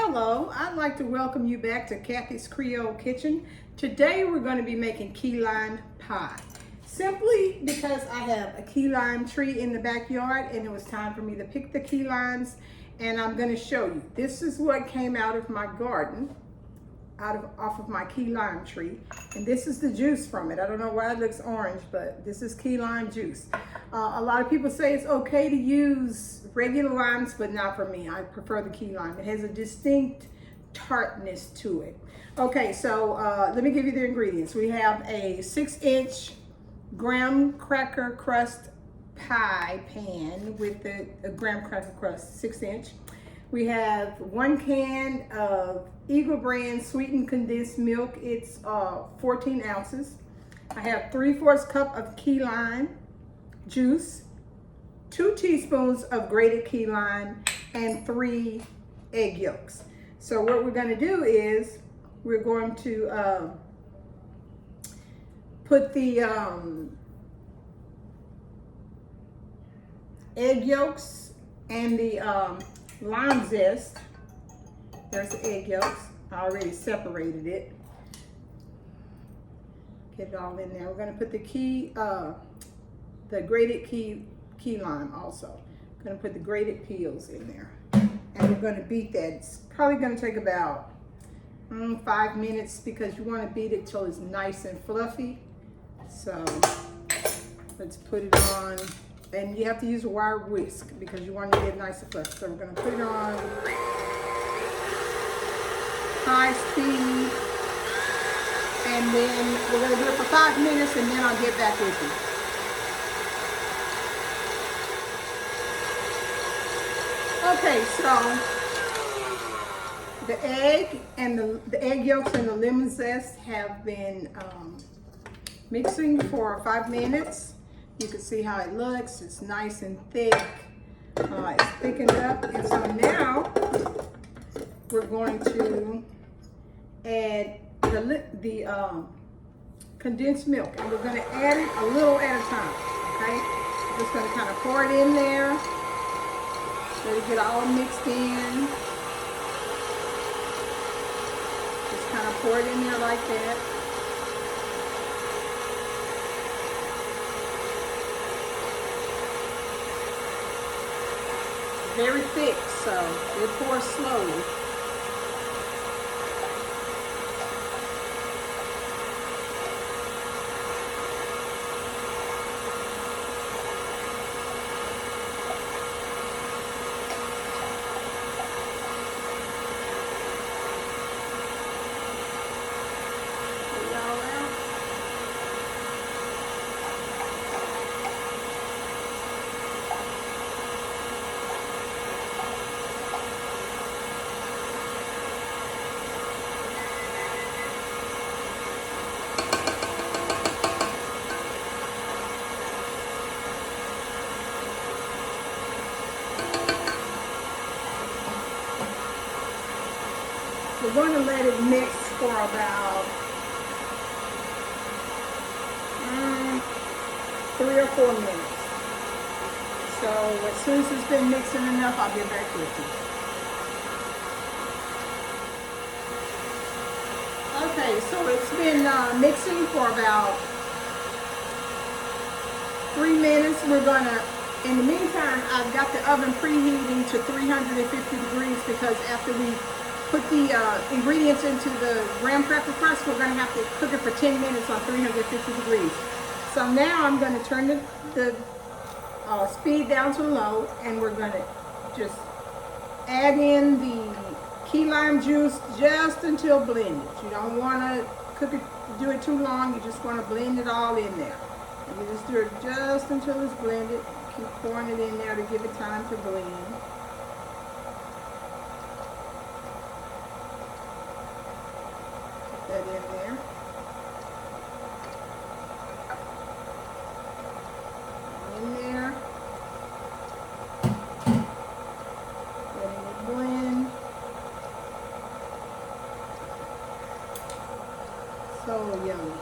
Hello, I'd like to welcome you back to Kathy's Creole Kitchen. Today we're going to be making key lime pie. Simply because I have a key lime tree in the backyard and it was time for me to pick the key limes, and I'm going to show you. This is what came out of my garden, off of my key lime tree, and this is the juice from it. I don't know why it looks orange, but this is key lime juice. A lot of people say it's okay to use regular limes, but not for me. I prefer the key lime. It has a distinct tartness to it. Okay, so let me give you the ingredients. We have a 6-inch graham cracker crust pie pan with a graham cracker crust, 6-inch. We have 1 can of Eagle brand sweetened condensed milk. It's 14 ounces. I have 3/4 cup of key lime juice, 2 teaspoons of grated key lime, and 3 egg yolks. So what we're going to do is we're going to put the egg yolks and the lime zest. There's the egg yolks. I already separated it. Get it all in there. We're going to put the grated key lime also. I'm going to put the grated peels in there. And we're going to beat that. It's probably going to take about 5 minutes because you want to beat it till it's nice and fluffy. So let's put it on. And you have to use a wire whisk because you want to get nice and fluffy. So we're going to put it on high speed. And then we're going to do it for 5 minutes, and then I'll get back with you. Okay, so the egg and the egg yolks and the lemon zest have been mixing for 5 minutes. You can see how it looks. It's nice and thick. It's thickened up. And so now we're going to add the condensed milk. And we're going to add it a little at a time, okay? I'm just going to kind of pour it in there. Let it get all mixed in. Just kind of pour it in there like that. Very thick, so it pours slowly. We're going to let it mix for about 3 or 4 minutes. So as soon as it's been mixing enough, I'll get back with you. Okay, so it's been mixing for about 3 minutes. We're gonna, in the meantime, I've got the oven preheating to 350 degrees because after we put the ingredients into the graham cracker crust, we're going to have to cook it for 10 minutes on 350 degrees. So now I'm going to turn the speed down to low, and we're going to just add in the key lime juice just until blended. You don't want to do it too long. You just want to blend it all in there. And you just do it just until it's blended. Keep pouring it in there to give it time to blend. That in there. In there. Letting it blend. So yummy.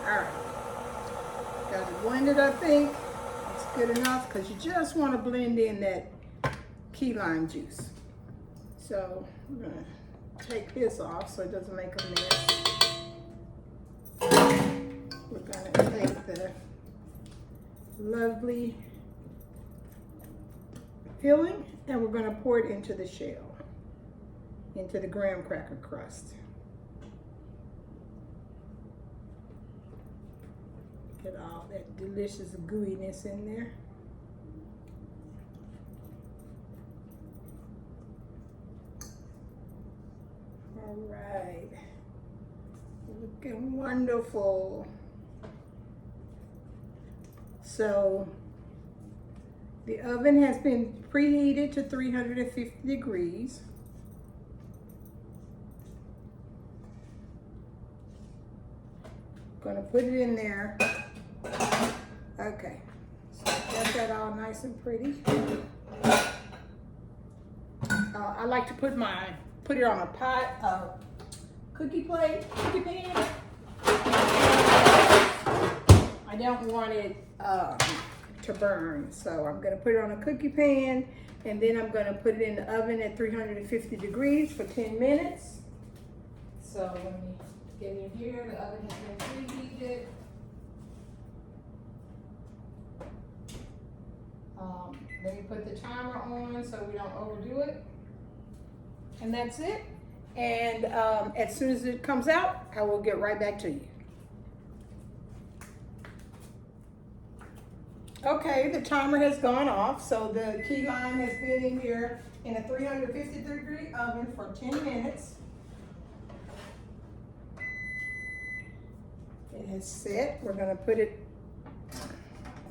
Alright. Got it blended, I think. It's good enough because you just want to blend in that key lime juice. So I'm gonna take this off so it doesn't make a mess. We're gonna take the lovely filling and we're gonna pour it into the shell, into the graham cracker crust. Get all that delicious gooiness in there. All right, looking wonderful. So the oven has been preheated to 350 degrees. Gonna put it in there. Okay, so got that all nice and pretty. I like to put it on a pot, cookie pan. I don't want it to burn, so I'm gonna put it on a cookie pan, and then I'm gonna put it in the oven at 350 degrees for 10 minutes. So let me get in here. The oven has been preheated. Let me put the timer on so we don't overdo it. And that's it. And as soon as it comes out, I will get right back to you. Okay, the timer has gone off. So the key lime has been in here in a 350 degree oven for 10 minutes. It has set. We're gonna put it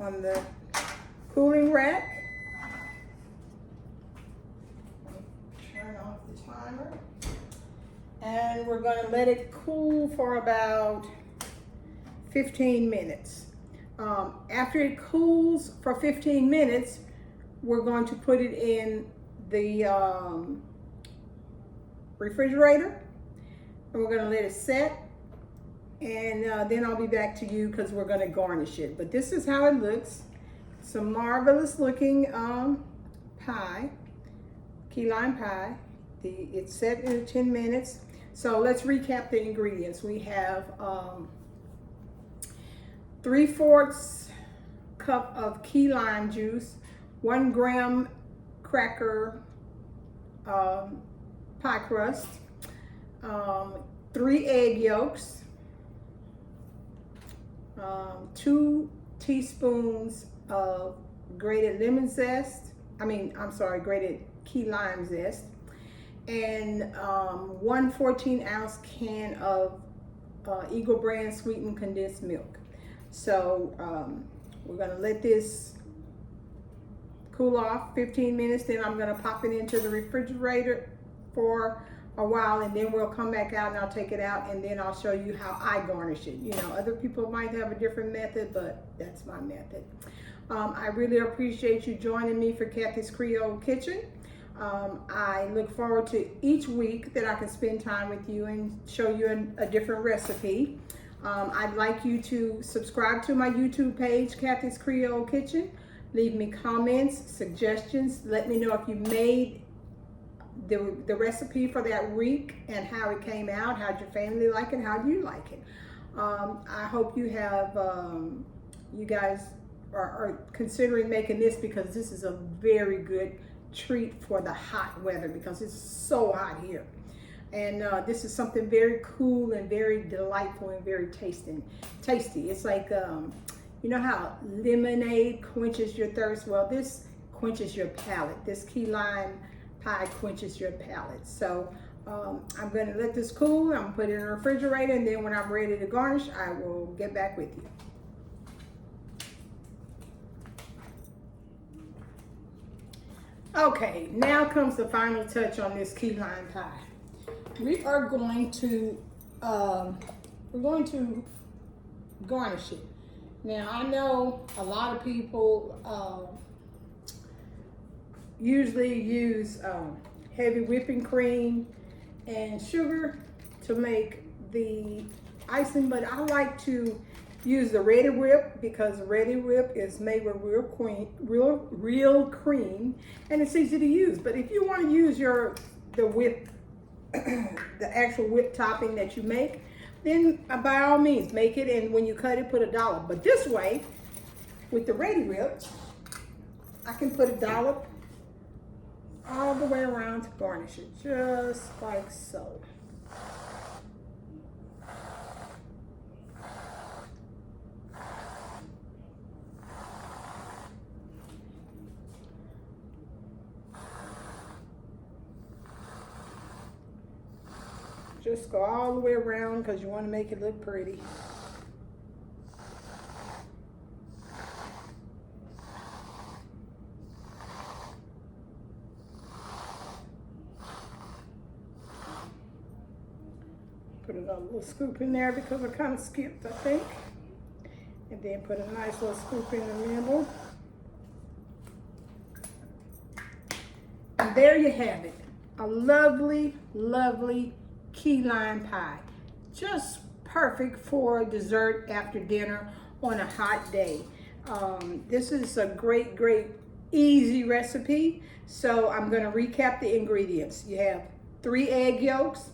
on the cooling rack. Turn off the timer. And we're gonna let it cool for about 15 minutes. After it cools for 15 minutes, we're going to put it in the refrigerator, and we're gonna let it set, and then I'll be back to you because we're gonna garnish it. But this is how it looks. It's a marvelous looking pie, key lime pie. It's set in 10 minutes. So let's recap the ingredients. We have 3/4 cup of key lime juice, 1 graham cracker pie crust, 3 egg yolks, 2 teaspoons of grated lemon zest. Grated key lime zest, and 1 14-ounce can of Eagle brand sweetened condensed milk. So we're gonna let this cool off 15 minutes, then I'm gonna pop it into the refrigerator for a while, and then we'll come back out and I'll take it out, and then I'll show you how I garnish it. You know, other people might have a different method, but that's my method. I really appreciate you joining me for Kathy's Creole Kitchen. I look forward to each week that I can spend time with you and show you a different recipe. I'd like you to subscribe to my YouTube page, Kathy's Creole Kitchen. Leave me comments, suggestions. Let me know if you made the recipe for that week and how it came out. How'd your family like it? How do you like it? I hope you have, you guys are considering making this, because this is a very good treat for the hot weather, because it's so hot here. And this is something very cool and very delightful and very tasty. It's like, you know how lemonade quenches your thirst? Well, this quenches your palate. This key lime pie quenches your palate. So I'm gonna let this cool. I'm gonna put it in the refrigerator, and then when I'm ready to garnish, I will get back with you. Okay, now comes the final touch on this key lime pie. We are going to garnish it. Now, I know a lot of people usually use heavy whipping cream and sugar to make the icing, but I like to use the Reddi Wip, because Reddi Wip is made with real cream, and it's easy to use. But if you want to use your the whip, the actual whip topping that you make, then by all means make it, and when you cut it, put a dollop. But this way, with the Reddi Wip, I can put a dollop all the way around to garnish it, just like so. Just go all the way around because you want to make it look pretty. Put another little scoop in there because I kind of skipped, I think. And then put a nice little scoop in the middle. And there you have it. A lovely, lovely key lime pie. Just perfect for dessert after dinner on a hot day. This is a great, great, easy recipe. So I'm going to recap the ingredients. You have 3 egg yolks,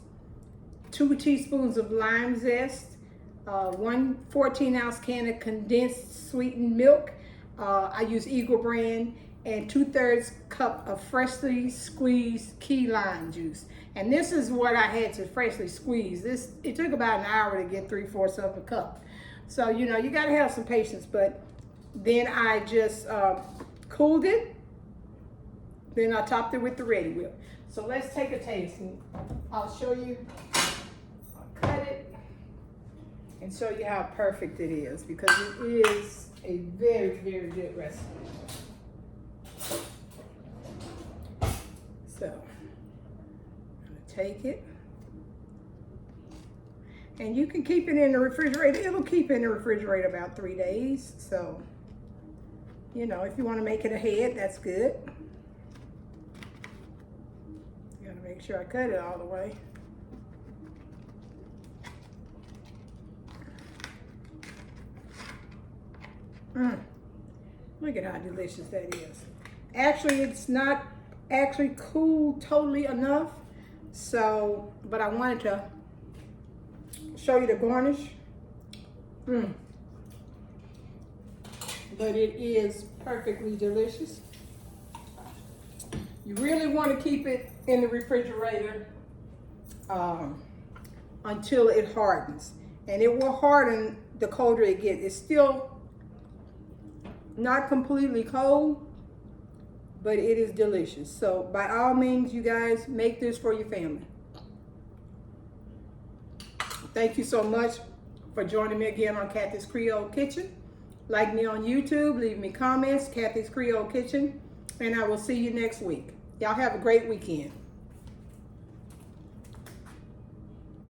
2 teaspoons of lime zest, 1 14-ounce can of condensed sweetened milk. I use Eagle brand, and 2/3 cup of freshly squeezed key lime juice. And this is what I had to freshly squeeze. It took about an hour to get 3/4 of a cup. So, you know, you gotta have some patience, but then I just cooled it. Then I topped it with the Reddi Wip. So let's take a taste, and I'll show you. I'll cut it and show you how perfect it is, because it is a very, very good recipe. So, I'm gonna take it, and you can keep it in the refrigerator. It'll keep in the refrigerator about 3 days. So, you know, if you want to make it ahead, that's good. You gotta make sure I cut it all the way. Look at how delicious that is. Actually, it's not actually cooled totally enough, so, but I wanted to show you the garnish. But it is perfectly delicious. You really want to keep it in the refrigerator until it hardens, and it will harden the colder it gets. It's still not completely cold, but it is delicious. So by all means, you guys, make this for your family. Thank you so much for joining me again on Kathy's Creole Kitchen. Like me on YouTube, leave me comments, Kathy's Creole Kitchen, and I will see you next week. Y'all have a great weekend.